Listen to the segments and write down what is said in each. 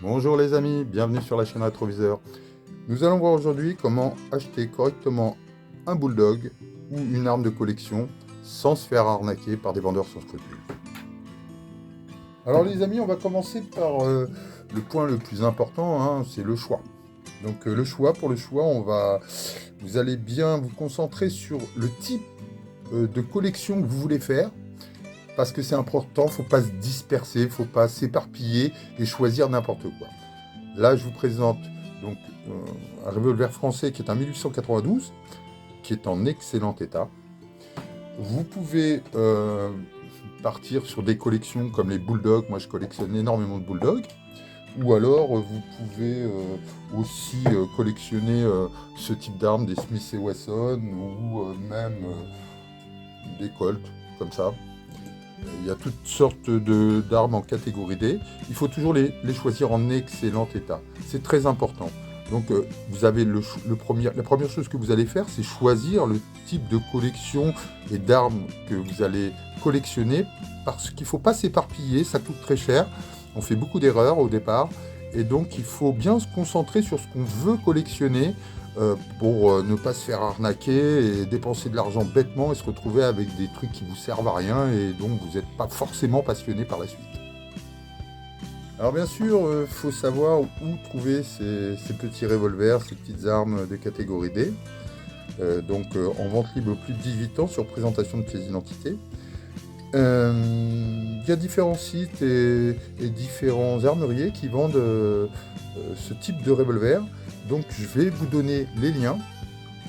Bonjour les amis, bienvenue sur la chaîne Rétroviseur. Nous allons voir aujourd'hui comment acheter correctement un bulldog ou une arme de collection sans se faire arnaquer par des vendeurs sans scrupules. Alors les amis, on va commencer par le point le plus important, hein, c'est le choix. Donc pour le choix, vous allez bien vous concentrer sur le type de collection que vous voulez faire. Parce que c'est important, il ne faut pas se disperser, il ne faut pas s'éparpiller et choisir n'importe quoi. Là, je vous présente donc un revolver français qui est un 1892, qui est en excellent état. Vous pouvez partir sur des collections comme les bulldogs. Moi, je collectionne énormément de bulldogs. Ou alors, vous pouvez aussi collectionner ce type d'armes, des Smith et Wesson, ou même des Colt, comme ça. Il y a toutes sortes d'armes en catégorie D. Il faut toujours les choisir en excellent état. C'est très important. Donc, vous avez la première chose que vous allez faire, c'est choisir le type de collection et d'armes que vous allez collectionner, parce qu'il ne faut pas s'éparpiller, ça coûte très cher. On fait beaucoup d'erreurs au départ, et donc il faut bien se concentrer sur ce qu'on veut collectionner pour ne pas se faire arnaquer et dépenser de l'argent bêtement et se retrouver avec des trucs qui vous servent à rien et donc vous n'êtes pas forcément passionné par la suite. Alors bien sûr, il faut savoir où trouver ces petits revolvers, ces petites armes de catégorie D. En vente libre au plus de 18 ans sur présentation de pièces d'identité. Il y a différents sites et différents armuriers qui vendent ce type de revolver. Donc je vais vous donner les liens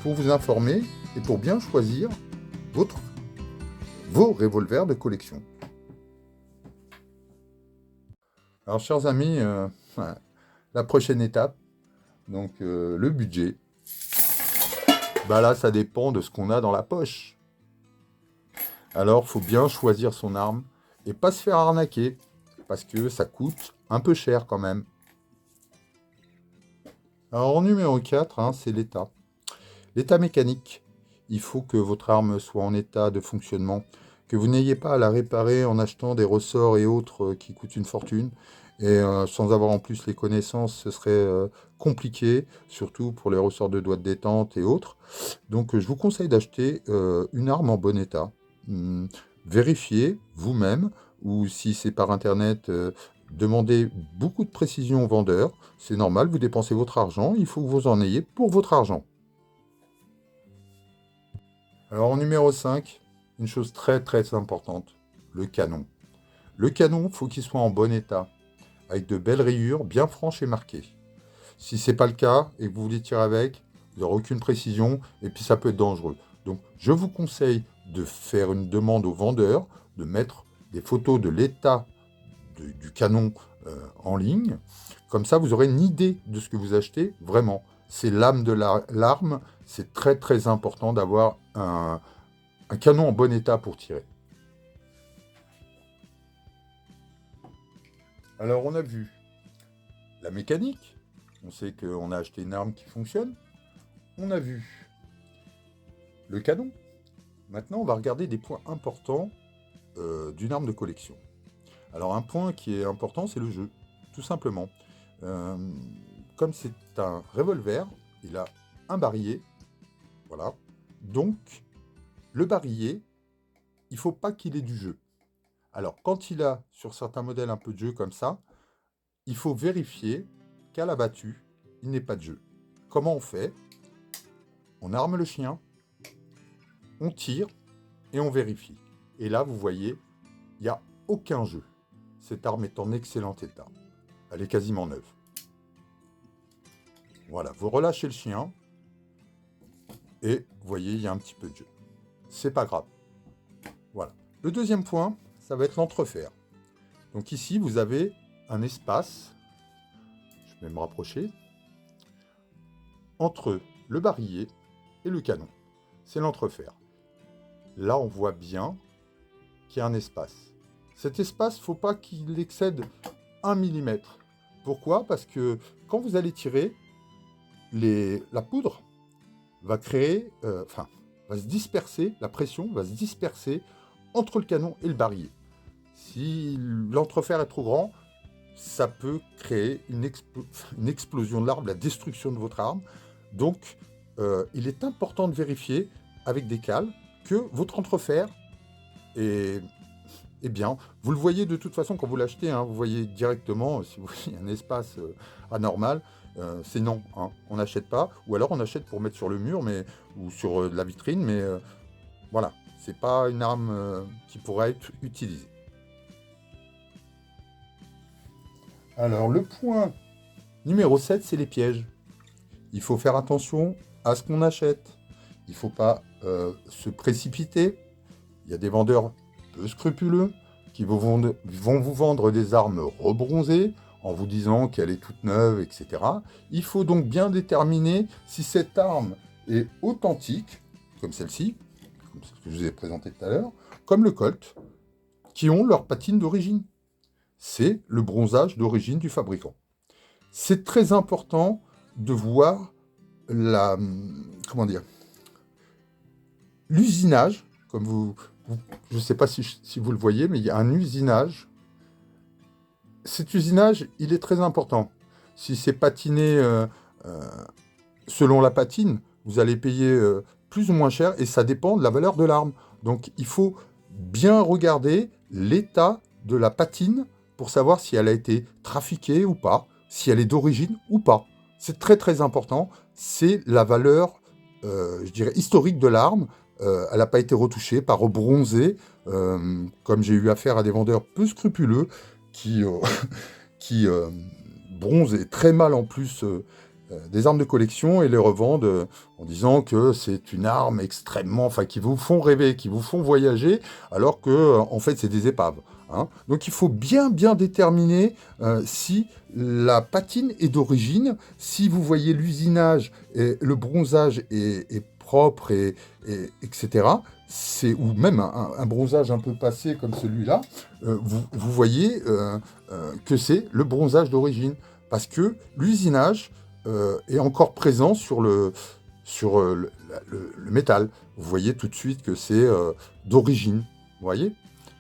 pour vous informer et pour bien choisir vos revolvers de collection. Alors chers amis, la prochaine étape, donc le budget. Bah là ça dépend de ce qu'on a dans la poche. Alors, il faut bien choisir son arme et pas se faire arnaquer, parce que ça coûte un peu cher quand même. Alors, en numéro 4, hein, c'est l'état. L'état mécanique. Il faut que votre arme soit en état de fonctionnement, que vous n'ayez pas à la réparer en achetant des ressorts et autres qui coûtent une fortune. Et sans avoir en plus les connaissances, ce serait compliqué, surtout pour les ressorts de doigts de détente et autres. Donc, je vous conseille d'acheter une arme en bon état. Vérifiez vous-même, ou si c'est par internet, demandez beaucoup de précision aux vendeurs. C'est normal, vous dépensez votre argent, il faut que vous en ayez pour votre argent. Alors en numéro 5, une chose très très importante, le canon. Le canon, il faut qu'il soit en bon état, avec de belles rayures bien franches et marquées. Si ce n'est pas le cas et que vous voulez tirer avec, vous n'aurez aucune précision et puis ça peut être dangereux. Donc je vous conseille de faire une demande au vendeur, de mettre des photos de l'état du canon en ligne. Comme ça, vous aurez une idée de ce que vous achetez vraiment. C'est l'âme de l'arme. C'est très très important d'avoir un canon en bon état pour tirer. Alors on a vu la mécanique. On sait qu'on a acheté une arme qui fonctionne. On a vu le canon. Maintenant, on va regarder des points importants d'une arme de collection. Alors, un point qui est important, c'est le jeu, tout simplement. Comme c'est un revolver, il a un barillet, voilà. Donc, le barillet, il ne faut pas qu'il ait du jeu. Alors, quand il a, sur certains modèles, un peu de jeu comme ça, il faut vérifier qu'à l'abattu, il n'est pas de jeu. Comment on fait? On arme le chien, on tire et on vérifie. Et là, vous voyez, il n'y a aucun jeu. Cette arme est en excellent état. Elle est quasiment neuve. Voilà, vous relâchez le chien et vous voyez, il y a un petit peu de jeu. C'est pas grave. Voilà. Le deuxième point, ça va être l'entrefer. Donc ici, vous avez un espace, je vais me rapprocher, entre le barillet et le canon. C'est l'entrefer. Là, on voit bien qu'il y a un espace. Cet espace, il ne faut pas qu'il excède 1 mm. Pourquoi? Parce que quand vous allez tirer, la poudre va va se disperser, la pression va se disperser entre le canon et le barillet. Si l'entrefer est trop grand, ça peut créer une explosion de l'arme, la destruction de votre arme. Donc, il est important de vérifier avec des cales que votre entrefer est bien. Vous le voyez de toute façon quand vous l'achetez, hein, vous voyez directement, si vous voyez un espace anormal, c'est non, hein, on n'achète pas. Ou alors on achète pour mettre sur le mur ou sur la vitrine, mais voilà, c'est pas une arme qui pourrait être utilisée. Alors, le point numéro 7, c'est les pièges. Il faut faire attention à ce qu'on achète. Il ne faut pas se précipiter. Il y a des vendeurs peu scrupuleux qui vont vous vendre des armes rebronzées en vous disant qu'elle est toute neuve, etc. Il faut donc bien déterminer si cette arme est authentique, comme celle-ci, comme ce que je vous ai présenté tout à l'heure, comme le Colt, qui ont leur patine d'origine. C'est le bronzage d'origine du fabricant. C'est très important de voir l'usinage, comme je ne sais pas si vous le voyez, mais il y a un usinage. Cet usinage, il est très important. Si c'est patiné selon la patine, vous allez payer plus ou moins cher et ça dépend de la valeur de l'arme. Donc il faut bien regarder l'état de la patine pour savoir si elle a été trafiquée ou pas, si elle est d'origine ou pas. C'est très très important, c'est la valeur, je dirais, historique de l'arme. Elle n'a pas été retouchée, pas rebronzée, comme j'ai eu affaire à des vendeurs peu scrupuleux qui bronzent et très mal en plus des armes de collection et les revendent en disant que c'est une arme extrêmement, enfin qui vous font rêver, qui vous font voyager, alors que en fait c'est des épaves. Hein. Donc il faut bien déterminer si la patine est d'origine, si vous voyez l'usinage et le bronzage est propre etc. Ou même un bronzage un peu passé comme celui-là, vous voyez que c'est le bronzage d'origine parce que l'usinage est encore présent sur le métal. Vous voyez tout de suite que c'est d'origine. Vous voyez ?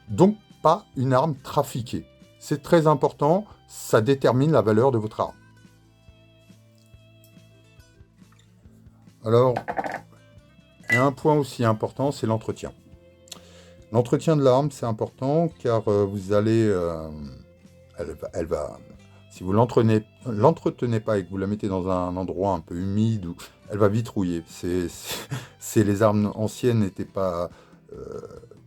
Donc, pas une arme trafiquée. C'est très important, ça détermine la valeur de votre arme. Alors, il y a un point aussi important, c'est l'entretien. L'entretien de l'arme, c'est important car vous allez... elle va si vous l'entretenez pas et que vous la mettez dans un endroit un peu humide, elle va vite rouiller. Les armes anciennes n'étaient pas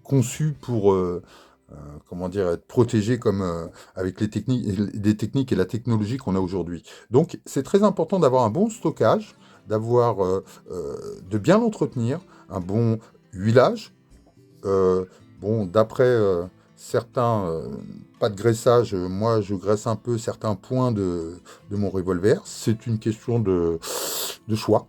conçues pour être protégées comme avec les techniques et la technologie qu'on a aujourd'hui. Donc c'est très important d'avoir un bon stockage, de bien l'entretenir, un bon huilage. D'après certains, pas de graissage, moi je graisse un peu certains points de mon revolver, c'est une question de choix.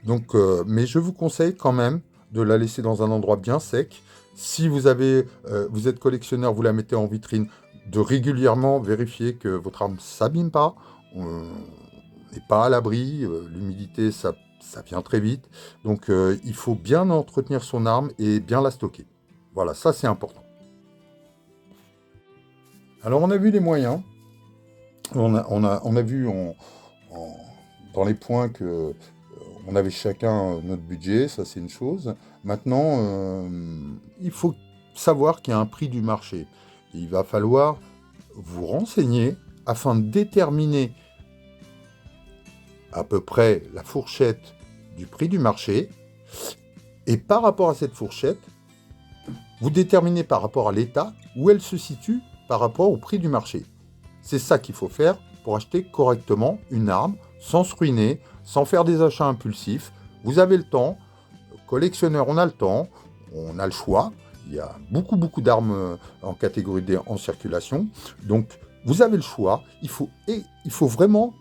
Donc, mais je vous conseille quand même de la laisser dans un endroit bien sec. Si vous êtes collectionneur, vous la mettez en vitrine, de régulièrement vérifier que votre arme ne s'abîme pas, n'est pas à l'abri, l'humidité ça vient très vite. Donc il faut bien entretenir son arme et bien la stocker. Voilà, ça c'est important. Alors on a vu les moyens, on a vu dans les points que on avait chacun notre budget, ça c'est une chose. Maintenant, il faut savoir qu'il y a un prix du marché. Et il va falloir vous renseigner afin de déterminer à peu près la fourchette du prix du marché. Et par rapport à cette fourchette, vous déterminez par rapport à l'état où elle se situe par rapport au prix du marché. C'est ça qu'il faut faire pour acheter correctement une arme, sans se ruiner, sans faire des achats impulsifs. Vous avez le temps, collectionneur, on a le temps, on a le choix. Il y a beaucoup d'armes en catégorie D en circulation. Donc, vous avez le choix. Il faut vraiment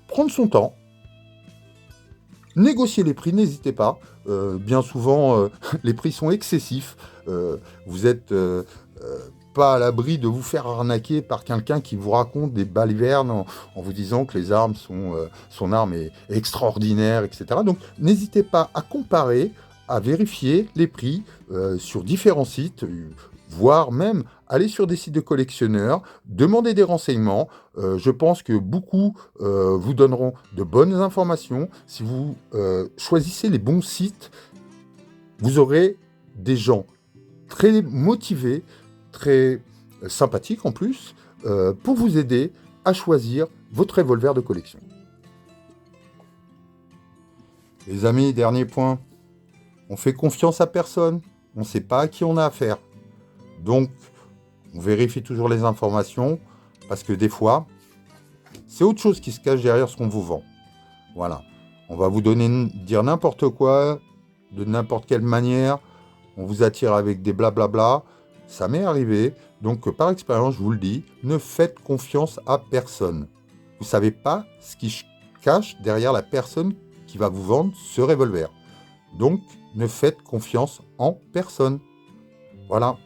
prendre son temps, négocier les prix, n'hésitez pas. Bien souvent, les prix sont excessifs. Vous êtes pas à l'abri de vous faire arnaquer par quelqu'un qui vous raconte des balivernes en vous disant que son arme est extraordinaire, etc. Donc, n'hésitez pas à comparer, à vérifier les prix sur différents sites. voire même aller sur des sites de collectionneurs, demander des renseignements. Je pense que beaucoup vous donneront de bonnes informations. Si vous choisissez les bons sites, vous aurez des gens très motivés, très sympathiques en plus, pour vous aider à choisir votre revolver de collection. Les amis, dernier point. On fait confiance à personne. On ne sait pas à qui on a affaire. Donc, on vérifie toujours les informations parce que des fois, c'est autre chose qui se cache derrière ce qu'on vous vend. Voilà. On va vous dire n'importe quoi, de n'importe quelle manière. On vous attire avec des blablabla. Ça m'est arrivé. Donc, par expérience, je vous le dis, ne faites confiance à personne. Vous ne savez pas ce qui se cache derrière la personne qui va vous vendre ce revolver. Donc, ne faites confiance en personne. Voilà.